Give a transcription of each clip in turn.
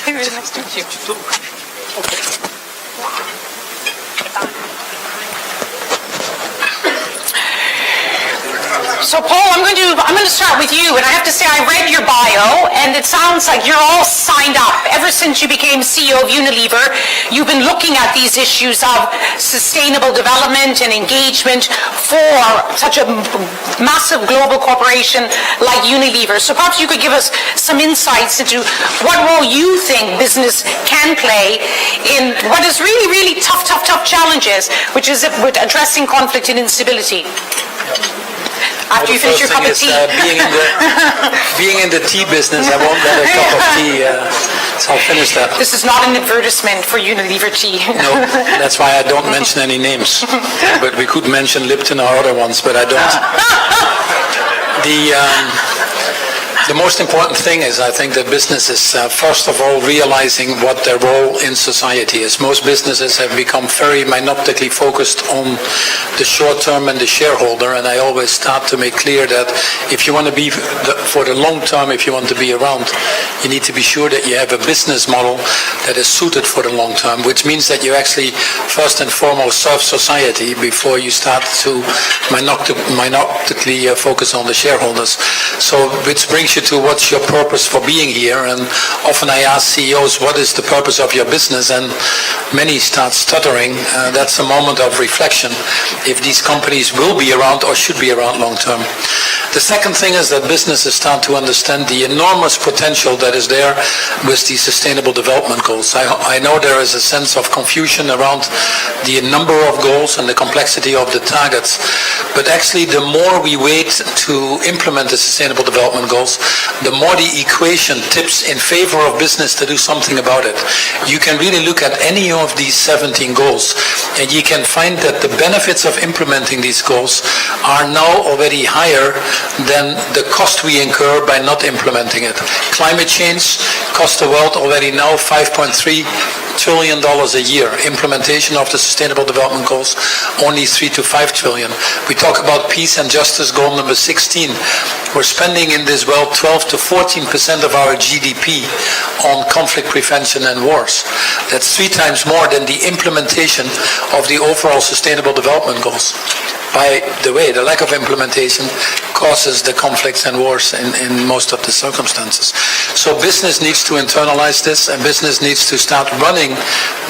Nice to meet you. So Paul, I'm going to start with you, and I have to say I read your bio, and it sounds like you're all signed up. Ever since you became CEO of Unilever, you've been looking at these issues of sustainable development and engagement for such a massive global corporation like Unilever. So perhaps you could give us some insights into what role you think business can play in what is really, really tough challenges, which is with addressing conflict and instability. After you finish your cup of tea. Being in the tea business, I won't get a cup of tea, so I'll finish that. This is not an advertisement for Unilever tea. No, that's why I don't mention any names. But we could mention Lipton or other ones, but I don't. The most important thing is, I think, that businesses, first of all, realizing what their role in society is. Most businesses have become very myopically focused on the short term and the shareholder, and I always start to make clear that if you want to be, for the long term, if you want to be around, you need to be sure that you have a business model that is suited for the long term, which means that you actually, first and foremost, serve society before you start to myopically focus on the shareholders. So, which brings you to what's your purpose for being here, and often I ask CEOs, what is the purpose of your business, and many start stuttering. That's a moment of reflection if these companies will be around or should be around long term. The second thing is that businesses start to understand the enormous potential that is there with the Sustainable Development Goals. I know there is a sense of confusion around the number of goals and the complexity of the targets, but actually the more we wait to implement the Sustainable Development Goals, the more the equation tips in favor of business to do something about it. You can really look at any of these 17 goals, and you can find that the benefits of implementing these goals are now already higher than the cost we incur by not implementing it. Climate change costs the world already now $5.3 trillion a year. Implementation of the Sustainable Development Goals, only 3 to 5 trillion. We talk about peace and justice goal number 16. We're spending in this world 12 to 14% of our GDP on conflict prevention and wars. That's 3 times more than the implementation of the overall Sustainable Development Goals. By the way, the lack of implementation causes the conflicts and wars in most of the circumstances. So business needs to internalize this, and business needs to start running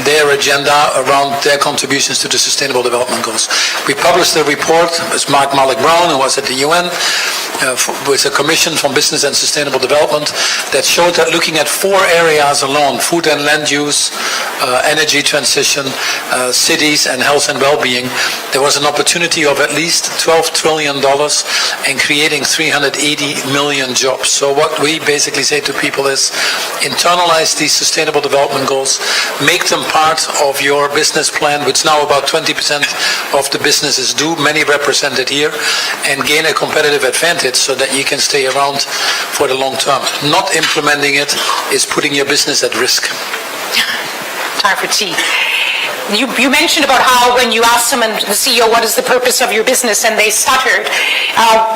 their agenda around their contributions to the Sustainable Development Goals. We published a report with Mark Malik Brown, who was at the UN, with a commission from Business and Sustainable Development, that showed that looking at 4 areas alone, food and land use, energy transition, cities, and health and well-being, there was an opportunity of at least $12 trillion and creating 380 million jobs. So what we basically say to people is, internalize these Sustainable Development Goals, make them part of your business plan, which now about 20% of the businesses do, many represented here, and gain a competitive advantage so that you can stay around for the long term. Not implementing it is putting your business at risk. Time for tea. You mentioned about how when you asked someone, the CEO, what is the purpose of your business, and they stuttered.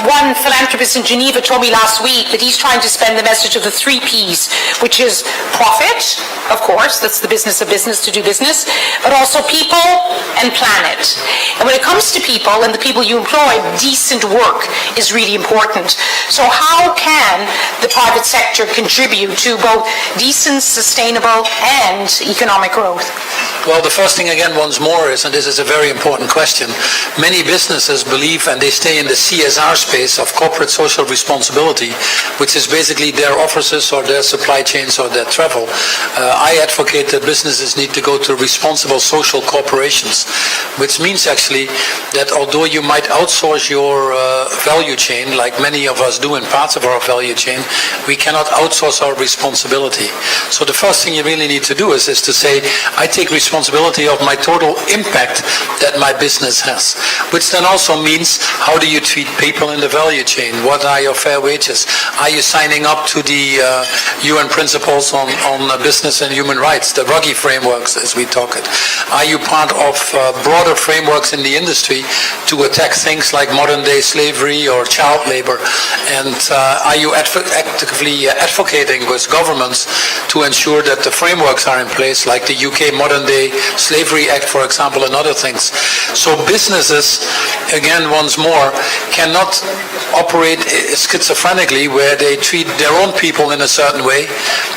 One philanthropist in Geneva told me last week that he's trying to spend the message of the 3 Ps, which is profit, of course, that's the business of business, to do business, but also people and planet. And when it comes to people and the people you employ, decent work is really important. So how can the private sector contribute to both decent, sustainable, and economic growth? Well, the first thing again once more is, and this is a very important question, many businesses believe, and they stay in the CSR space of corporate social responsibility, which is basically their offices or their supply chains or their travel. I advocate that businesses need to go to responsible social corporations, which means actually that although you might outsource your value chain, like many of us do in parts of our value chain, we cannot outsource our responsibility. So the first thing you really need to do is to say, I take responsibility of my total impact that my business has, which then also means, how do you treat people in the value chain? What are your fair wages? Are you signing signing up to the UN principles on business and human rights, the RUGI frameworks as we talk it? Are you part of broader frameworks in the industry to attack things like modern day slavery or child labor? And are you actively advocating with governments to ensure that the frameworks are in place, like the UK Modern Day Slavery Act, for example, and other things? So businesses, again, once more, cannot operate schizophrenically where they treat their own people in a certain way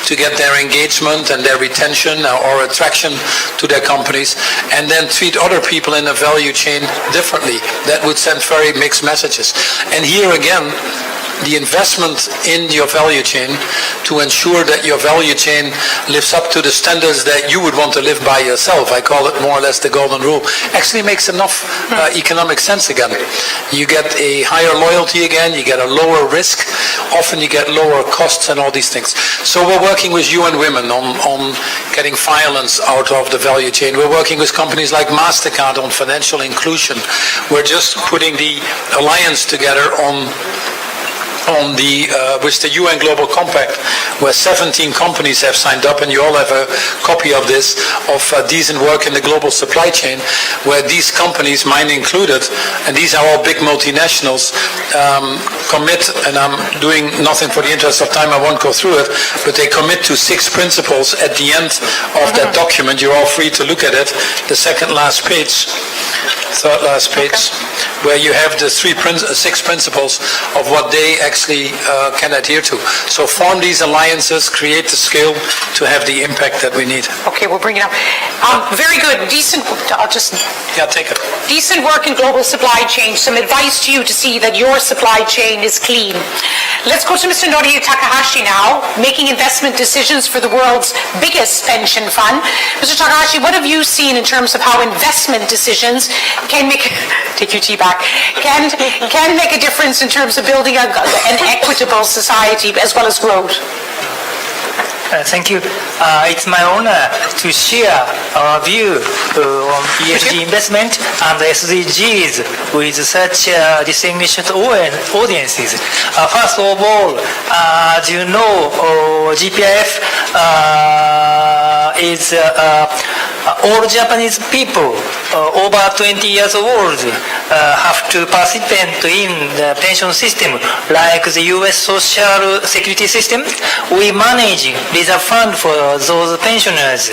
to get their engagement and their retention or attraction to their companies, and then treat other people in a value chain differently. That would send very mixed messages. And here again, the investment in your value chain to ensure that your value chain lives up to the standards that you would want to live by yourself, I call it more or less the golden rule, actually makes enough economic sense again. You get a higher loyalty again, you get a lower risk, often you get lower costs and all these things. So we're working with UN Women on getting violence out of the value chain. We're working with companies like MasterCard on financial inclusion. We're just putting the alliance together with the UN Global Compact, where 17 companies have signed up, and you all have a copy of this, of decent work in the global supply chain, where these companies, mine included, and these are all big multinationals, commit, and I'm doing nothing for the interest of time, I won't go through it, but they commit to 6 principles at the end of that document. You're all free to look at it. The third last page, where you have the 6 principles of what they actually can adhere to. So form these alliances, create the skill to have the impact that we need. Okay, we'll bring it up. Very good. Decent. Take it. Decent work in global supply chain. Some advice to you to see that your supply chain is clean. Let's go to Mr. Norio Takahashi now, making investment decisions for the world's biggest pension fund. Mr. Takahashi, what have you seen in terms of how investment decisions can make take your tea back can make a difference in terms of building an equitable society as well as growth? Thank you. It's my honor to share our view on ESG investment and SDGs with such distinguished audiences. First of all, as you know, GPIF is all Japanese people over 20 years old have to participate in the pension system like the US Social Security system. We manage reserve fund for those pensioners.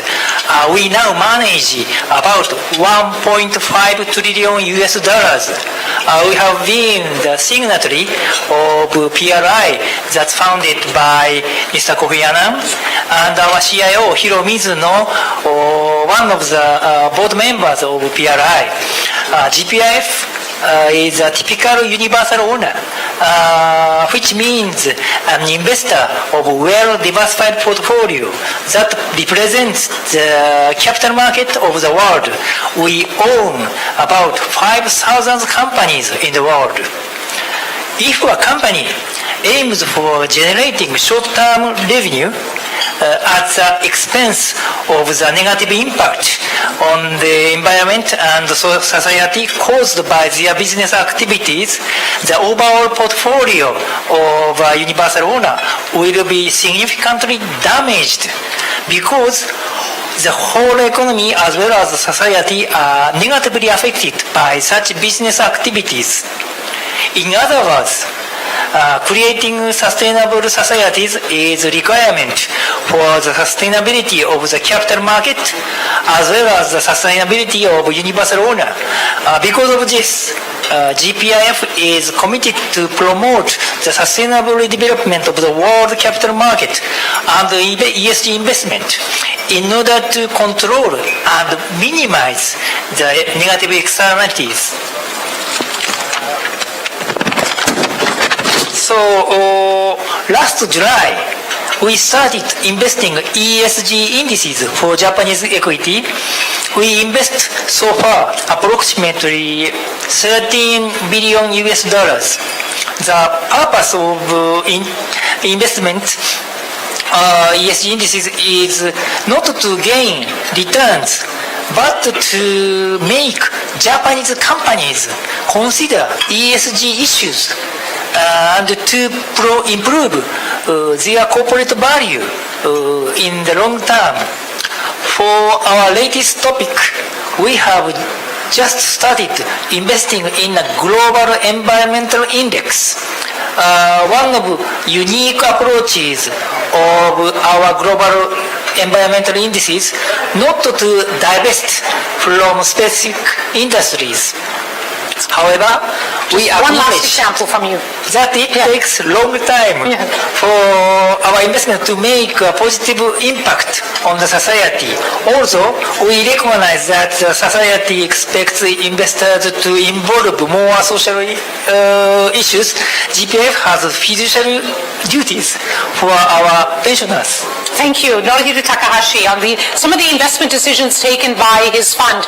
We now manage about 1.5 trillion US dollars. We have been the signatory of PRI that's founded by Mr. Kofi Annan, and our CIO Hiro Mizuno, one of the board members of PRI. GPIF is a typical universal owner, which means an investor of a well-diversified portfolio that represents the capital market of the world. We own about 5,000 companies in the world. If a company aims for generating short-term revenue at the expense of the negative impact on the environment and society caused by their business activities, the overall portfolio of a universal owner will be significantly damaged because the whole economy as well as society are negatively affected by such business activities. In other words, creating sustainable societies is a requirement for the sustainability of the capital market as well as the sustainability of universal owner. Because of this, GPIF is committed to promote the sustainable development of the world capital market and ESG investment in order to control and minimize the negative externalities. So last July, we started investing ESG indices for Japanese equity. We invest so far approximately 13 billion US dollars. The purpose of investment ESG indices is not to gain returns, but to make Japanese companies consider ESG issues and to improve their corporate value in the long term. For our latest topic, we have just started investing in a global environmental index. One of unique approaches of our global environmental indices not to divest from specific industries. However, we One last acknowledge example from you. that it takes long time for our investment to make a positive impact on the society. Also, we recognize that the society expects investors to involve more social issues. GPF has fiduciary duties for our pensioners. Thank you, Norihiro Takahashi, on some of the investment decisions taken by his fund.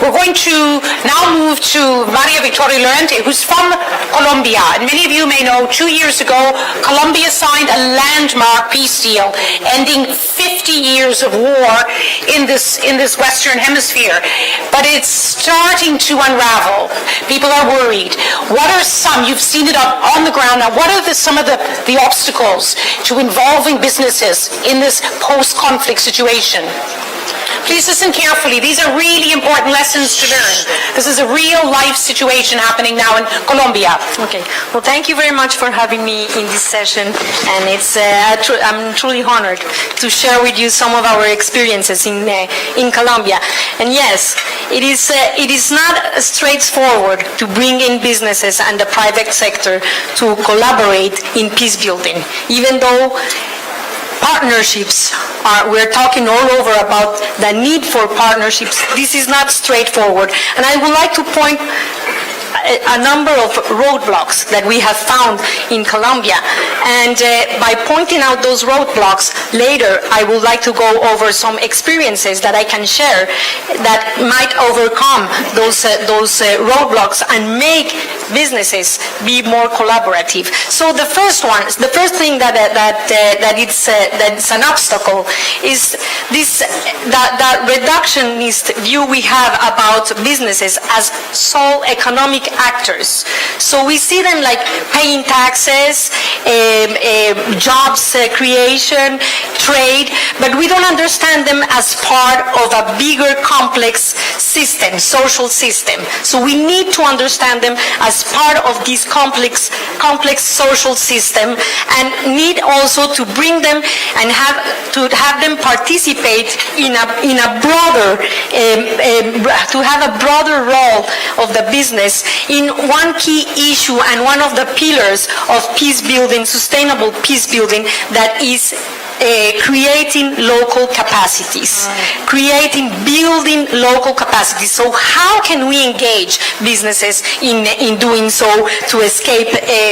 We're going to now move to Maria Victoria Llorente, who's from Colombia. And many of you may know 2 years ago, Colombia signed a landmark peace deal, ending 50 years of war in this Western Hemisphere. But it's starting to unravel. People are worried. What are some, you've seen it on the ground now, what are some of the obstacles to involving businesses in this post-conflict situation? Please listen carefully. These are really important lessons to learn. This is a real-life situation happening now in Colombia. Okay. Well, thank you very much for having me in this session, and I'm truly honored to share with you some of our experiences in Colombia. And yes, it is not straightforward to bring in businesses and the private sector to collaborate in peace building, even though partnerships we're talking all over about the need for partnerships. This is not straightforward. And I would like to point a number of roadblocks that we have found in Colombia. And by pointing out those roadblocks, later I would like to go over some experiences that I can share that might overcome those roadblocks and make businesses be more collaborative. So the first thing that's an obstacle is that reductionist view we have about businesses as sole economic actors. So we see them like paying taxes, jobs creation, trade, but we don't understand them as part of a bigger complex system, social system. So we need to understand them as part of this complex social system, and need also to bring them and have them participate in a broader to have a broader role of the business in one key issue and one of the pillars of peace building, sustainable peace building, that is creating local capacities, building local capacities. So how can we engage businesses in doing so to escape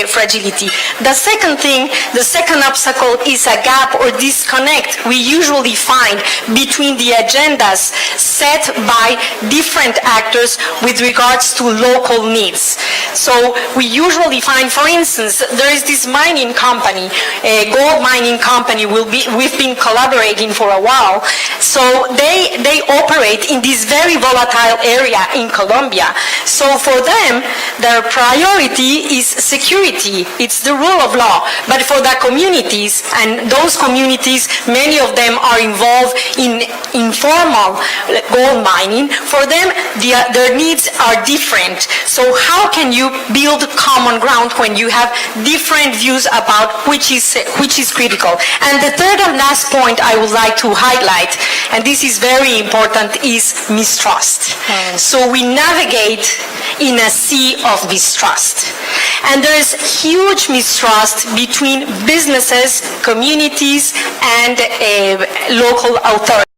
fragility? The second obstacle is a gap or disconnect we usually find between the agendas set by different actors with regards to local needs. So we usually find, for instance, there is this mining company, a gold mining company. We've been collaborating for a while. So they operate in this very volatile area in Colombia. So for them, their priority is security. It's the rule of law. But for the communities, and those communities, many of them are involved in informal gold mining, for them, their needs are different. So how can you build common ground when you have different views about which is critical? And the third and last point I would like to highlight, and this is very important, is mistrust. So we navigate in a sea of mistrust. And there is huge mistrust between businesses, communities, and local authorities.